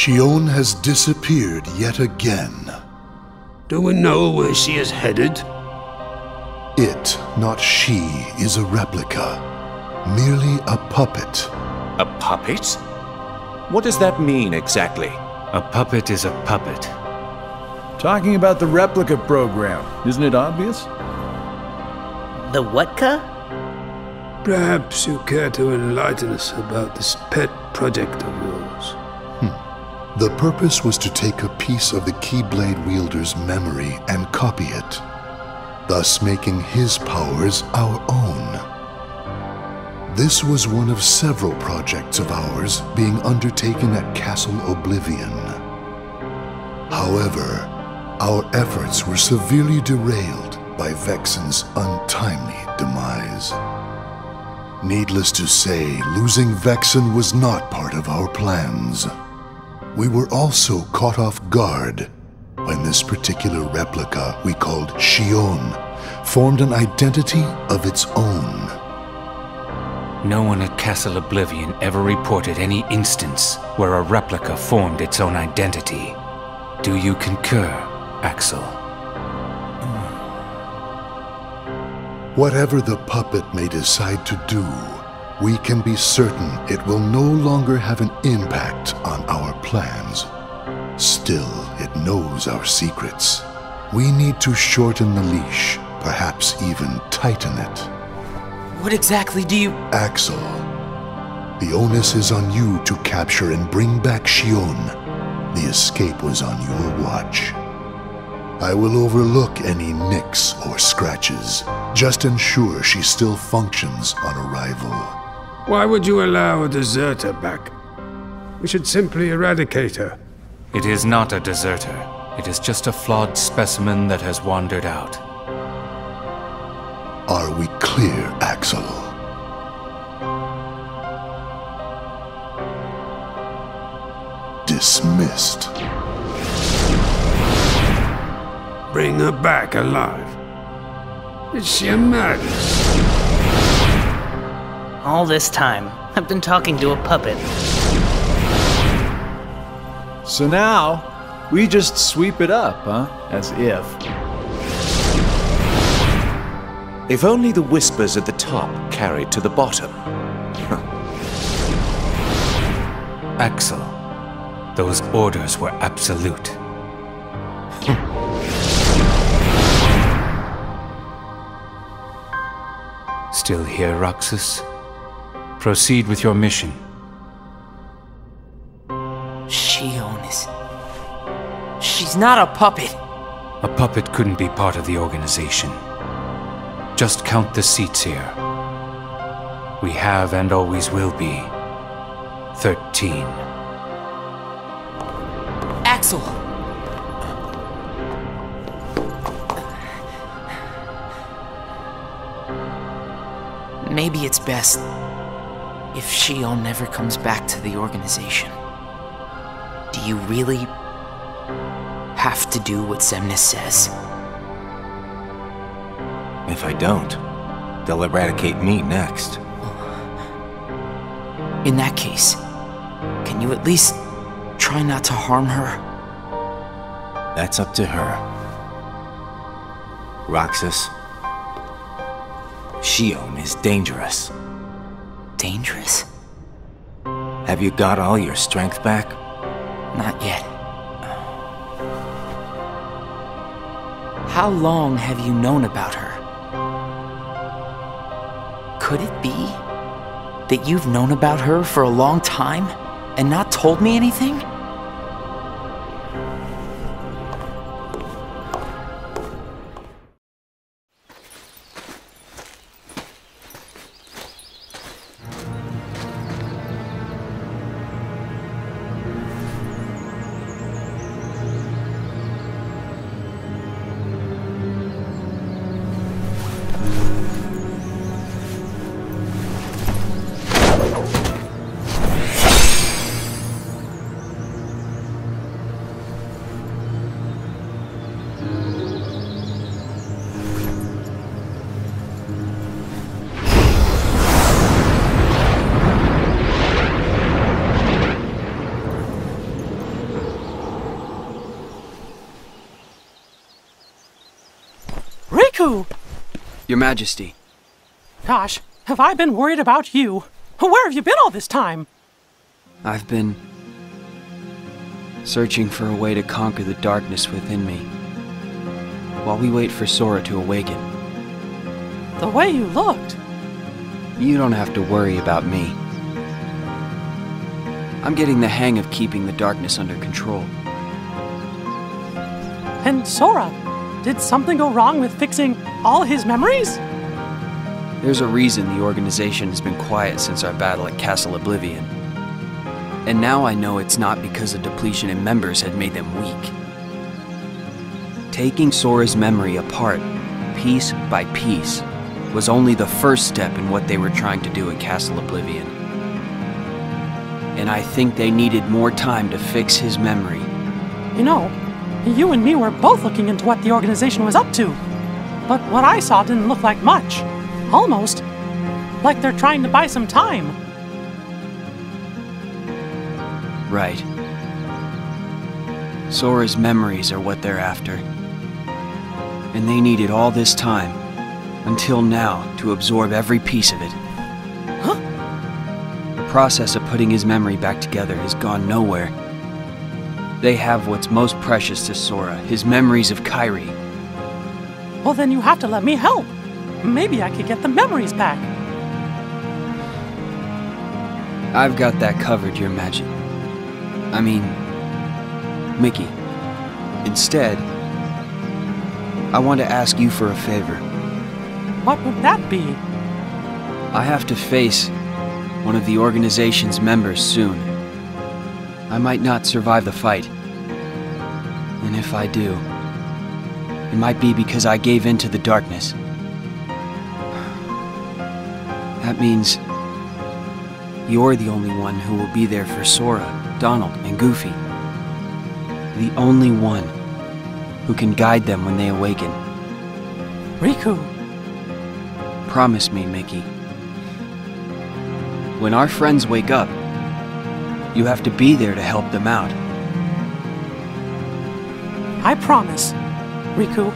Shion has disappeared yet again. Do we know where she is headed? It, not she, is a replica. Merely a puppet. A puppet? What does that mean exactly? A puppet is a puppet. Talking about the replica program, isn't it obvious? The what-ca? Perhaps you care to enlighten us about this pet project of yours. The purpose was to take a piece of the Keyblade wielder's memory and copy it, thus making his powers our own. This was one of several projects of ours being undertaken at Castle Oblivion. However, our efforts were severely derailed by Vexen's untimely demise. Needless to say, losing Vexen was not part of our plans. We were also caught off guard when this particular replica we called Shion formed an identity of its own. No one at Castle Oblivion ever reported any instance where a replica formed its own identity. Do you concur, Axel? Whatever the puppet may decide to do, we can be certain it will no longer have an impact on our plans. Still, it knows our secrets. We need to shorten the leash, perhaps even tighten it. What exactly do you... Axel, the onus is on you to capture and bring back Shion. The escape was on your watch. I will overlook any nicks or scratches. Just ensure she still functions on arrival. Why would you allow a deserter back? We should simply eradicate her. It is not a deserter. It is just a flawed specimen that has wandered out. Are we clear, Axel? Dismissed. Bring her back alive. Is she a madness? All this time, I've been talking to a puppet. So now, we just sweep it up, huh? As if. If only the whispers at the top carried to the bottom. Axel, those orders were absolute. Still here, Roxas? Proceed with your mission. Shion is... She's not a puppet. A puppet couldn't be part of the organization. Just count the seats here. We have and always will be 13. Axel! Maybe it's best if Shion never comes back to the organization. Do you really have to do what Xemnas says? If I don't, they'll eradicate me next. In that case, can you at least try not to harm her? That's up to her. Roxas, Shion is dangerous. Dangerous? Have you got all your strength back? Not yet. How long have you known about her? Could it be that you've known about her for a long time and not told me anything? Riku! Your Majesty. Gosh, have I been worried about you? Where have you been all this time? I've been searching for a way to conquer the darkness within me, while we wait for Sora to awaken. The way you looked. You don't have to worry about me. I'm getting the hang of keeping the darkness under control. And Sora, did something go wrong with fixing all his memories? There's a reason the organization has been quiet since our battle at Castle Oblivion. And now I know it's not because a depletion in members had made them weak. Taking Sora's memory apart, piece by piece, was only the first step in what they were trying to do at Castle Oblivion. And I think they needed more time to fix his memory. You know, you and me were both looking into what the organization was up to. But what I saw didn't look like much. Almost like they're trying to buy some time. Right. Sora's memories are what they're after. And they needed all this time, until now, to absorb every piece of it. Huh? The process of putting his memory back together has gone nowhere. They have what's most precious to Sora, his memories of Kairi. Well, then you have to let me help. Maybe I could get the memories back. I've got that covered, Your Majesty. I mean, Mickey. Instead, I want to ask you for a favor. What would that be? I have to face one of the organization's members soon. I might not survive the fight. And if I do, it might be because I gave in to the darkness. That means you're the only one who will be there for Sora, Donald, and Goofy. The only one who can guide them when they awaken. Riku. Promise me, Mickey. When our friends wake up, you have to be there to help them out. I promise, Riku.